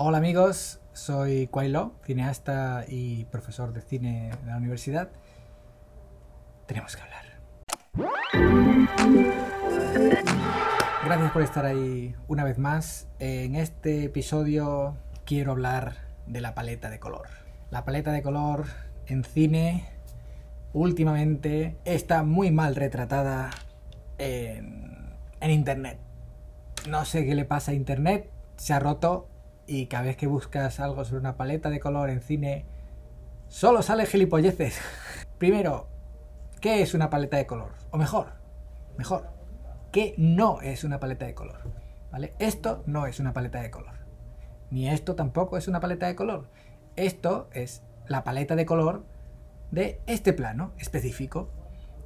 Hola amigos, soy Quailo, cineasta y profesor de cine de la universidad. Tenemos que hablar. Gracias por estar ahí una vez más. En este episodio quiero hablar de la paleta de color. La paleta de color en cine últimamente está muy mal retratada en internet. No sé qué le pasa a internet, se ha roto y cada vez que buscas algo sobre una paleta de color en cine solo sale gilipolleces. Primero, ¿qué es una paleta de color? O mejor, ¿qué no es una paleta de color? ¿Vale? Esto no es una paleta de color. Ni esto tampoco es una paleta de color. Esto es la paleta de color de este plano específico.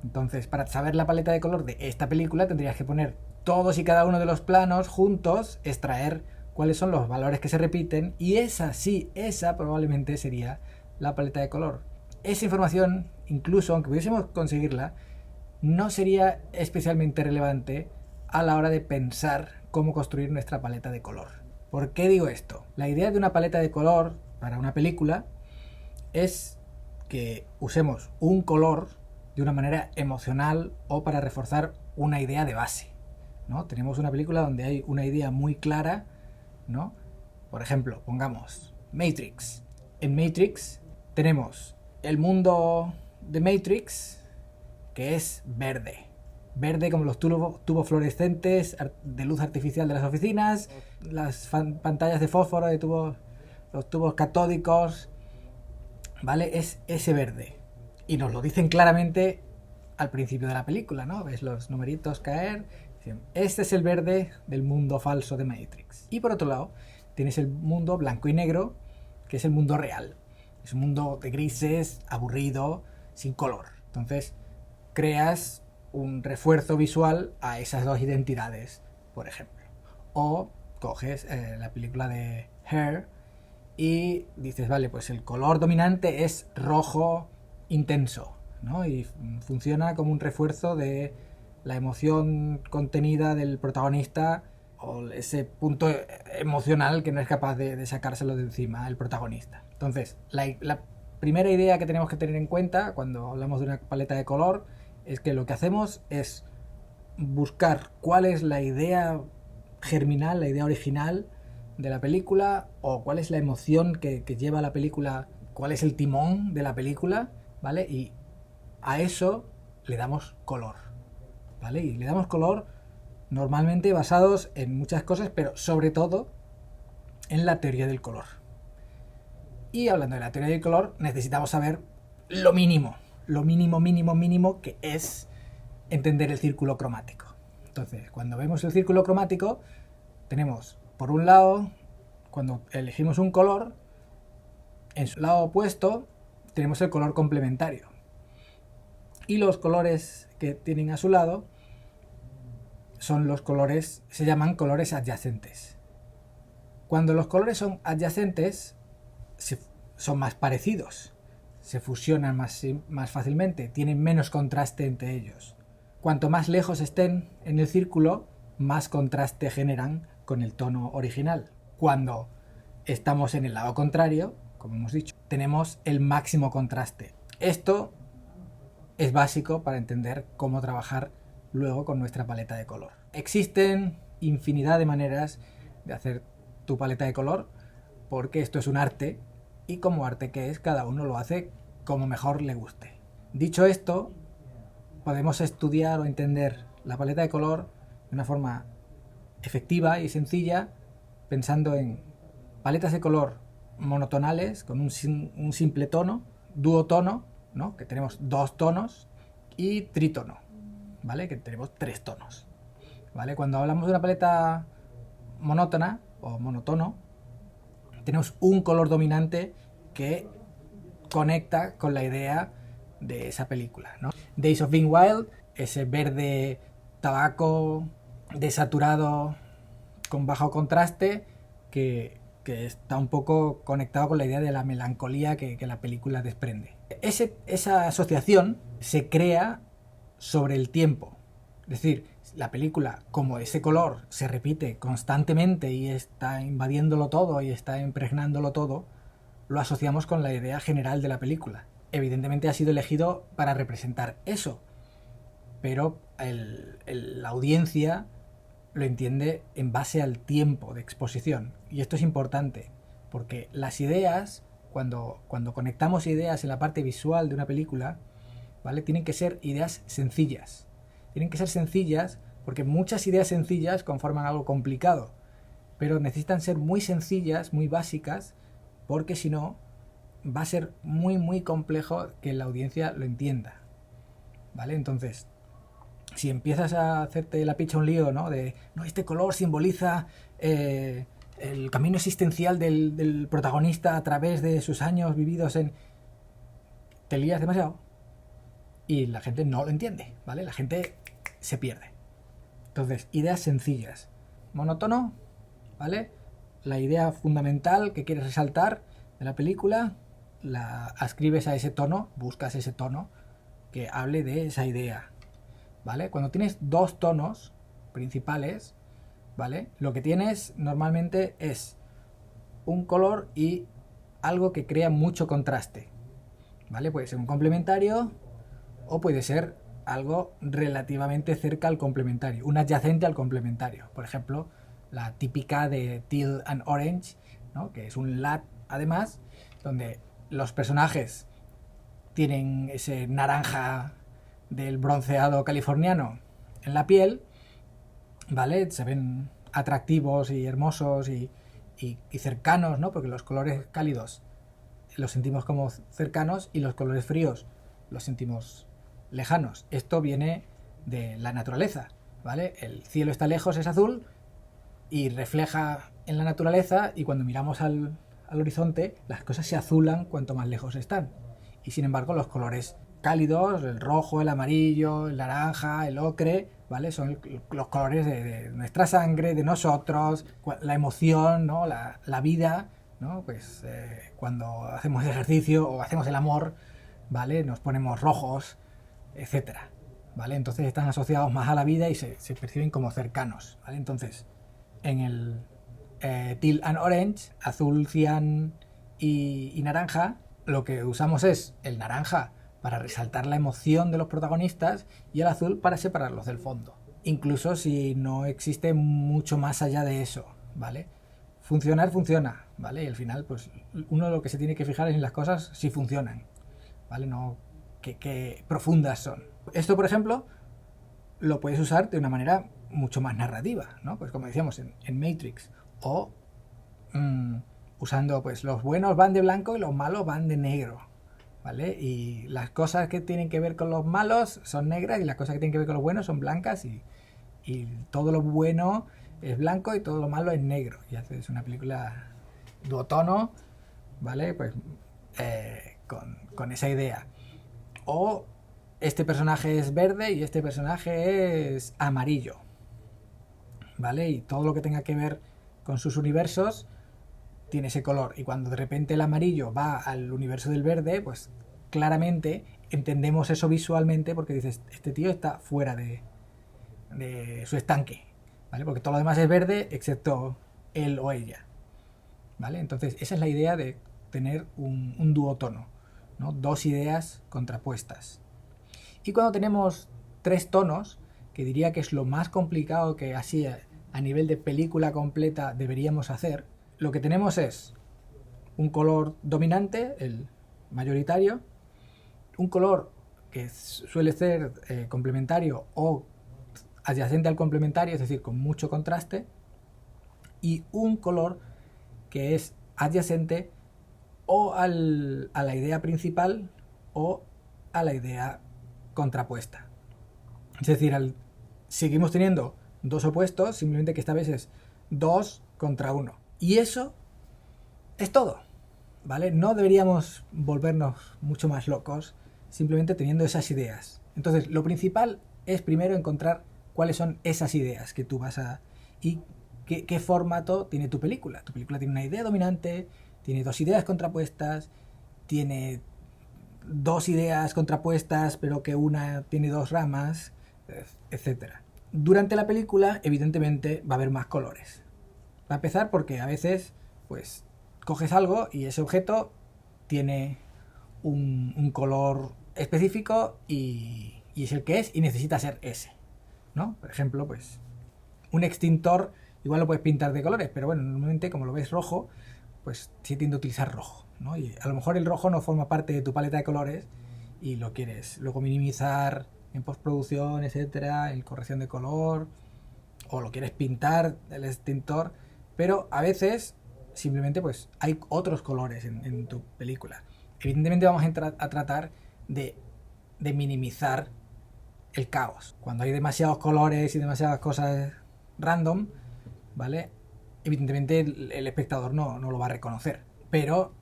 Entonces, para saber la paleta de color de esta película tendrías que poner todos y cada uno de los planos juntos, extraer cuáles son los valores que se repiten y esa probablemente sería la paleta de color. Esa información, incluso aunque pudiésemos conseguirla, no sería especialmente relevante a la hora de pensar cómo construir nuestra paleta de color. ¿Por qué digo esto? La idea de una paleta de color para una película es que usemos un color de una manera emocional o para reforzar una idea de base, ¿no? Tenemos una película donde hay una idea muy clara, ¿no? Por ejemplo, pongamos Matrix. En Matrix tenemos el mundo de Matrix que es verde. Verde como los tubos fluorescentes de luz artificial de las oficinas, las pantallas de fósforo, los tubos catódicos, ¿vale? Es ese verde. Y nos lo dicen claramente al principio de la película, ¿no? Ves los numeritos caer. Este es el verde del mundo falso de Matrix. Y por otro lado, tienes el mundo blanco y negro, que es el mundo real. Es un mundo de grises, aburrido, sin color. Entonces, creas un refuerzo visual a esas dos identidades, por ejemplo. O coges la película de Her y dices, vale, pues el color dominante es rojo intenso, ¿no? Y funciona como un refuerzo de la emoción contenida del protagonista o ese punto emocional que no es capaz de sacárselo de encima el protagonista. Entonces, la primera idea que tenemos que tener en cuenta cuando hablamos de una paleta de color es que lo que hacemos es buscar cuál es la idea germinal, la idea original de la película o cuál es la emoción que lleva la película, cuál es el timón de la película, ¿vale? Y a eso le damos color, ¿vale? Y le damos color normalmente basados en muchas cosas, pero sobre todo en la teoría del color. Y hablando de la teoría del color, necesitamos saber lo mínimo que es entender el círculo cromático. Entonces, cuando vemos el círculo cromático, tenemos, por un lado, cuando elegimos un color, en su lado opuesto tenemos el color complementario. Y los colores que tienen a su lado son los colores, se llaman colores adyacentes. Cuando los colores son adyacentes, son más parecidos, se fusionan más fácilmente, tienen menos contraste entre ellos. Cuanto más lejos estén en el círculo, más contraste generan con el tono original. Cuando estamos en el lado contrario, como hemos dicho, tenemos el máximo contraste. Esto es básico para entender cómo trabajar luego con nuestra paleta de color. Existen infinidad de maneras de hacer tu paleta de color, porque esto es un arte y como arte que es, cada uno lo hace como mejor le guste. Dicho esto, podemos estudiar o entender la paleta de color de una forma efectiva y sencilla, pensando en paletas de color monotonales con un simple tono, duotono, ¿no? Que tenemos dos tonos, y trítono, ¿vale? Que tenemos tres tonos, ¿vale? Cuando hablamos de una paleta monótona o monotono, tenemos un color dominante que conecta con la idea de esa película, ¿no? Days of Being Wild, ese verde tabaco desaturado con bajo contraste que está un poco conectado con la idea de la melancolía que la película desprende. Esa asociación se crea sobre el tiempo. Es decir, la película, como ese color se repite constantemente y está invadiéndolo todo y está impregnándolo todo, lo asociamos con la idea general de la película. Evidentemente ha sido elegido para representar eso, pero la audiencia lo entiende en base al tiempo de exposición. Y esto es importante, porque las ideas, cuando conectamos ideas en la parte visual de una película, ¿vale? Tienen que ser ideas sencillas. Tienen que ser sencillas porque muchas ideas sencillas conforman algo complicado, pero necesitan ser muy sencillas, muy básicas, porque si no va a ser muy muy complejo que la audiencia lo entienda, ¿vale? Entonces, si empiezas a hacerte la picha un lío, ¿no? De, no, este color simboliza el camino existencial del protagonista a través de sus años vividos en... Te lías demasiado y la gente no lo entiende, ¿vale? La gente se pierde. Entonces, ideas sencillas. Monótono, ¿vale? La idea fundamental que quieres resaltar de la película, la ascribes a ese tono, buscas ese tono que hable de esa idea, ¿vale? Cuando tienes dos tonos principales, ¿vale? Lo que tienes normalmente es un color y algo que crea mucho contraste, ¿vale? Puede ser un complementario o puede ser algo relativamente cerca al complementario, un adyacente al complementario. Por ejemplo, la típica de Teal and Orange, ¿no? Que es un LUT además, donde los personajes tienen ese naranja del bronceado californiano en la piel, ¿vale? Se ven atractivos y hermosos y cercanos, ¿no? Porque los colores cálidos los sentimos como cercanos y los colores fríos los sentimos lejanos. Esto viene de la naturaleza, ¿vale? El cielo está lejos, es azul y refleja en la naturaleza, y cuando miramos al horizonte las cosas se azulan cuanto más lejos están. Y sin embargo los colores cálidos, el rojo, el amarillo, el naranja, el ocre, ¿vale? Son los colores de nuestra sangre, de nosotros, la emoción, ¿no? La vida, ¿no? Pues cuando hacemos ejercicio o hacemos el amor, ¿vale? Nos ponemos rojos, etcétera, ¿vale? Entonces están asociados más a la vida y se perciben como cercanos, ¿vale? Entonces, en el Teal and Orange, azul, cian y naranja, lo que usamos es el naranja para resaltar la emoción de los protagonistas y el azul para separarlos del fondo. Incluso si no existe mucho más allá de eso, ¿vale? Funcionar funciona, ¿vale? Y al final, pues uno lo que se tiene que fijar es en las cosas si funcionan, ¿vale? No qué profundas son. Esto, por ejemplo, lo puedes usar de una manera mucho más narrativa, ¿no? Pues como decíamos en Matrix, o usando, pues los buenos van de blanco y los malos van de negro, ¿vale? Y las cosas que tienen que ver con los malos son negras y las cosas que tienen que ver con los buenos son blancas, y todo lo bueno es blanco y todo lo malo es negro. Y haces una película duotono, ¿vale? Pues con esa idea. O este personaje es verde y este personaje es amarillo, ¿vale? Y todo lo que tenga que ver con sus universos tiene ese color. Y cuando de repente el amarillo va al universo del verde, pues claramente entendemos eso visualmente, porque dices, este tío está fuera de su estanque, ¿vale? Porque todo lo demás es verde excepto él o ella, ¿vale? Entonces esa es la idea de tener un duotono, ¿no? Dos ideas contrapuestas. Y cuando tenemos tres tonos, que diría que es lo más complicado que así a nivel de película completa deberíamos hacer, lo que tenemos es un color dominante, el mayoritario, un color que suele ser complementario o adyacente al complementario, es decir, con mucho contraste, y un color que es adyacente o a la idea principal o a la idea contrapuesta. Es decir, seguimos teniendo dos opuestos, simplemente que esta vez es 2 contra 1. Y eso es todo, ¿vale? No deberíamos volvernos mucho más locos simplemente teniendo esas ideas. Entonces, lo principal es primero encontrar cuáles son esas ideas que tú vas a... y qué formato tiene tu película. Tu película tiene una idea dominante, tiene dos ideas contrapuestas, tiene dos ideas contrapuestas, pero que una tiene dos ramas, etc. Durante la película, evidentemente, va a haber más colores. Va a empezar porque a veces, pues, coges algo y ese objeto tiene un color específico y es el que es y necesita ser ese, ¿no? Por ejemplo, pues, un extintor igual lo puedes pintar de colores, pero bueno, normalmente como lo ves rojo, pues sí tiende a utilizar rojo, ¿no? Y a lo mejor el rojo no forma parte de tu paleta de colores y lo quieres luego minimizar en postproducción, etcétera, en corrección de color, o lo quieres pintar el extintor, pero a veces simplemente pues hay otros colores en tu película. Evidentemente vamos a tratar de minimizar el caos. Cuando hay demasiados colores y demasiadas cosas random, ¿vale? Evidentemente el espectador no lo va a reconocer, pero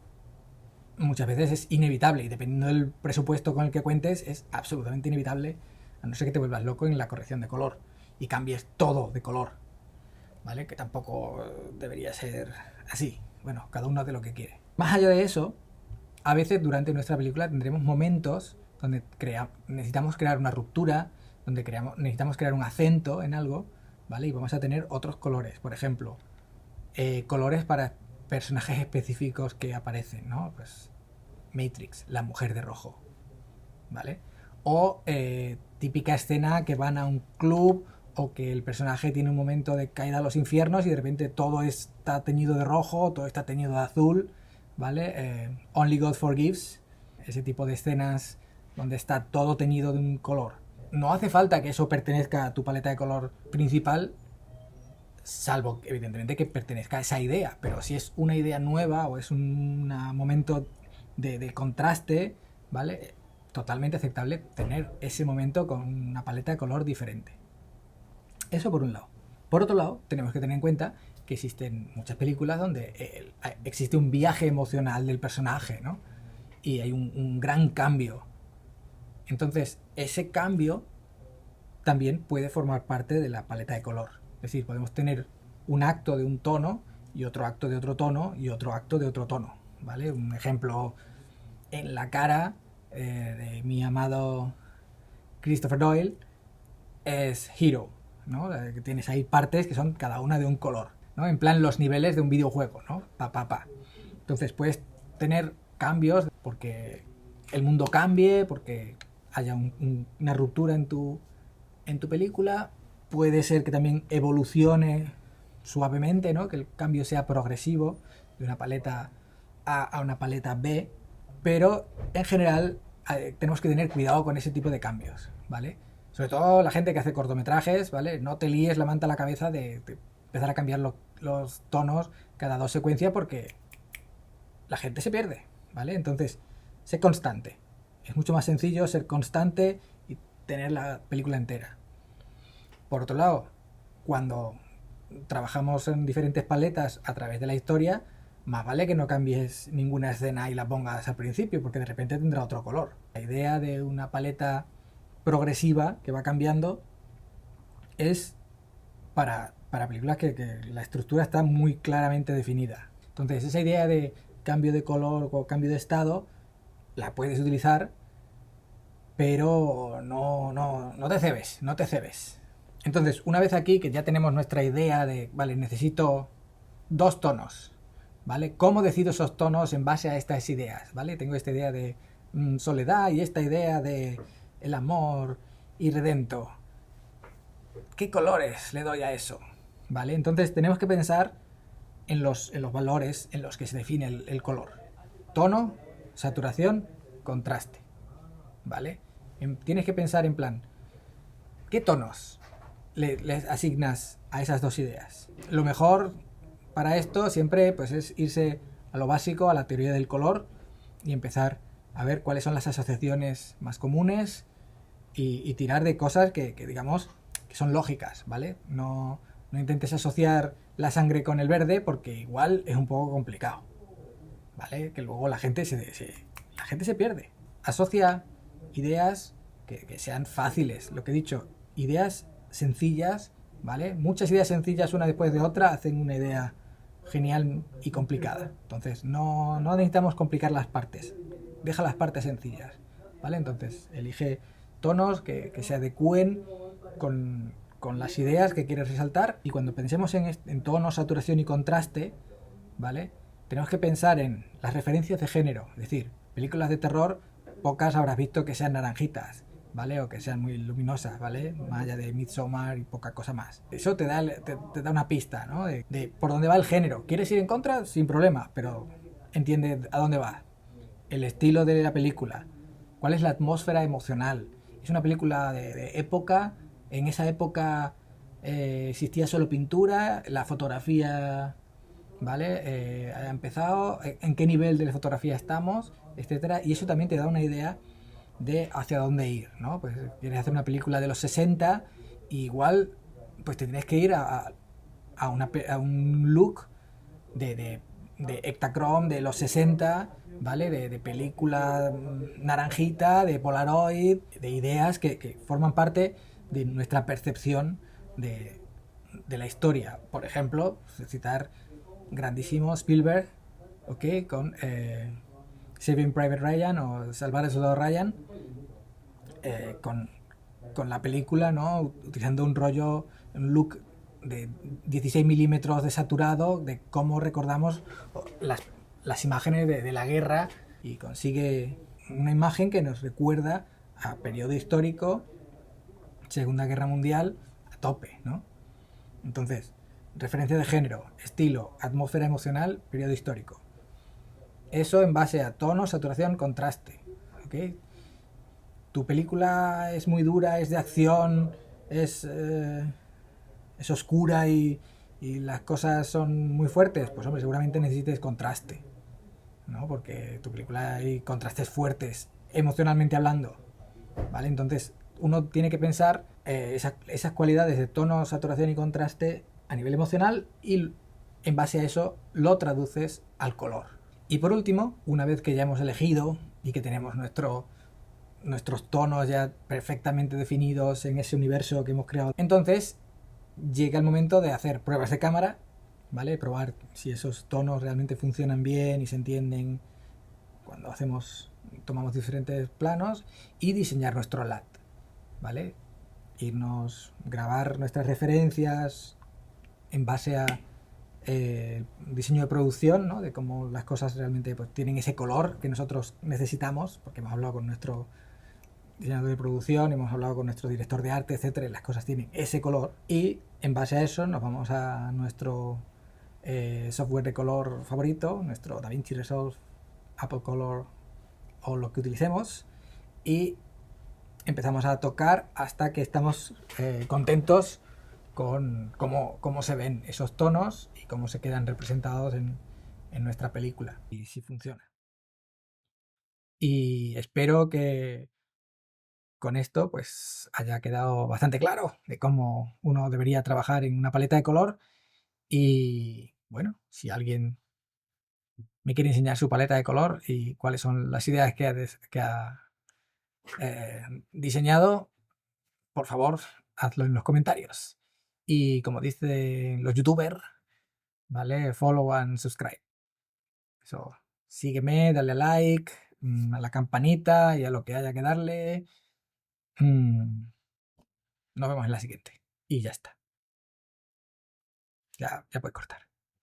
muchas veces es inevitable y dependiendo del presupuesto con el que cuentes es absolutamente inevitable, a no ser que te vuelvas loco en la corrección de color y cambies todo de color, ¿vale? Que tampoco debería ser así. Bueno, cada uno hace lo que quiere. Más allá de eso, a veces durante nuestra película tendremos momentos donde necesitamos crear una ruptura, donde necesitamos crear un acento en algo, ¿vale? Y vamos a tener otros colores, por ejemplo, colores para personajes específicos que aparecen, ¿no? Pues Matrix, la mujer de rojo, ¿vale? O típica escena que van a un club o que el personaje tiene un momento de caída a los infiernos y de repente todo está teñido de rojo, todo está teñido de azul, ¿vale? Only God Forgives, ese tipo de escenas donde está todo teñido de un color. No hace falta que eso pertenezca a tu paleta de color principal, salvo evidentemente que pertenezca a esa idea, pero si es una idea nueva o es un momento de contraste, ¿vale? Totalmente aceptable tener ese momento con una paleta de color diferente. Eso por un lado. Por otro lado, tenemos que tener en cuenta que existen muchas películas donde existe un viaje emocional del personaje, ¿no? Y hay un gran cambio. Entonces, ese cambio también puede formar parte de la paleta de color. Es decir, podemos tener un acto de un tono y otro acto de otro tono y otro acto de otro tono, ¿vale? Un ejemplo en la cara de mi amado Christopher Doyle es Hero, ¿no? Que tienes ahí partes que son cada una de un color, ¿no? En plan los niveles de un videojuego, ¿no? Entonces puedes tener cambios porque el mundo cambie, porque haya una ruptura en tu película. Puede ser que también evolucione suavemente, ¿no? Que el cambio sea progresivo de una paleta A a una paleta B, pero en general tenemos que tener cuidado con ese tipo de cambios, ¿vale? Sobre todo la gente que hace cortometrajes, ¿vale? No te líes la manta a la cabeza de empezar a cambiar los tonos cada 2 secuencias porque la gente se pierde, ¿vale? Entonces, sé constante. Es mucho más sencillo ser constante y tener la película entera. Por otro lado, cuando trabajamos en diferentes paletas a través de la historia, más vale que no cambies ninguna escena y la pongas al principio, porque de repente tendrá otro color. La idea de una paleta progresiva que va cambiando es para películas que la estructura está muy claramente definida. Entonces, esa idea de cambio de color o cambio de estado la puedes utilizar, pero no te cebes. Entonces, una vez aquí que ya tenemos nuestra idea de, vale, necesito 2 tonos, ¿vale? ¿Cómo decido esos tonos en base a estas ideas, ¿vale? Tengo esta idea de soledad y esta idea de el amor irredento. ¿Qué colores le doy a eso? ¿Vale? Entonces tenemos que pensar en los valores en los que se define el color. Tono, saturación, contraste, ¿vale? Tienes que pensar en plan, ¿qué tonos les asignas a esas 2 ideas? Lo mejor para esto siempre pues, es irse a lo básico, a la teoría del color y empezar a ver cuáles son las asociaciones más comunes y tirar de cosas que digamos que son lógicas, ¿vale? No intentes asociar la sangre con el verde porque igual es un poco complicado, ¿vale? Que luego la gente se pierde. Asocia ideas que sean fáciles, lo que he dicho, ideas sencillas, ¿vale? Muchas ideas sencillas una después de otra hacen una idea genial y complicada. Entonces no necesitamos complicar las partes, deja las partes sencillas, ¿vale? Entonces elige tonos que se adecúen con las ideas que quieres resaltar, y cuando pensemos en tono, saturación y contraste, ¿vale? Tenemos que pensar en las referencias de género, es decir, películas de terror, pocas habrás visto que sean naranjitas, ¿vale? O que sean muy luminosas, ¿vale? Más allá de Midsommar y poca cosa más. Eso te da una pista, ¿no? De por dónde va el género. ¿Quieres ir en contra? Sin problema, pero entiende a dónde va. El estilo de la película. ¿Cuál es la atmósfera emocional? Es una película de época. En esa época existía solo pintura, la fotografía, ¿vale? Ha empezado, en qué nivel de la fotografía estamos, etcétera. Y eso también te da una idea de hacia dónde ir, ¿no? Pues quieres hacer una película de los 60, igual pues te tienes que ir a un look de Ektachrome de los 60, ¿vale? De película naranjita, de Polaroid, de ideas que forman parte de nuestra percepción de la historia. Por ejemplo, citar grandísimo Spielberg, ¿ok? Con Saving Private Ryan o Salvar al Soldado Ryan, con la película, ¿no? Utilizando un rollo, un look de 16 milímetros de saturado, de cómo recordamos las imágenes de la guerra, y consigue una imagen que nos recuerda a periodo histórico, Segunda Guerra Mundial, a tope, ¿no? Entonces, referencia de género, estilo, atmósfera emocional, periodo histórico. Eso en base a tono, saturación, contraste, ¿ok? Tu película es muy dura, es de acción, es oscura y las cosas son muy fuertes, pues hombre, seguramente necesites contraste, ¿no? Porque tu película hay contrastes fuertes, emocionalmente hablando, ¿vale? Entonces uno tiene que pensar esas cualidades de tono, saturación y contraste a nivel emocional, y en base a eso lo traduces al color. Y por último, una vez que ya hemos elegido y que tenemos nuestros tonos ya perfectamente definidos en ese universo que hemos creado, entonces llega el momento de hacer pruebas de cámara, ¿vale? Probar si esos tonos realmente funcionan bien y se entienden cuando tomamos diferentes planos, y diseñar nuestro LAT, ¿vale? Grabar nuestras referencias en base a diseño de producción, ¿no? De cómo las cosas realmente pues, tienen ese color que nosotros necesitamos, porque hemos hablado con nuestro diseñador de producción, hemos hablado con nuestro director de arte, etcétera, y las cosas tienen ese color, y en base a eso nos vamos a nuestro software de color favorito, nuestro DaVinci Resolve, Apple Color o lo que utilicemos, y empezamos a tocar hasta que estamos contentos con cómo se ven esos tonos y cómo se quedan representados en nuestra película, y si funciona. Y espero que con esto pues haya quedado bastante claro de cómo uno debería trabajar en una paleta de color. Y bueno, si alguien me quiere enseñar su paleta de color y cuáles son las ideas que ha diseñado, por favor, hazlo en los comentarios. Y como dicen los youtubers, ¿vale? Follow and subscribe. Eso, sígueme, dale a like, a la campanita y a lo que haya que darle. Nos vemos en la siguiente. Y ya está. Ya puedes cortar.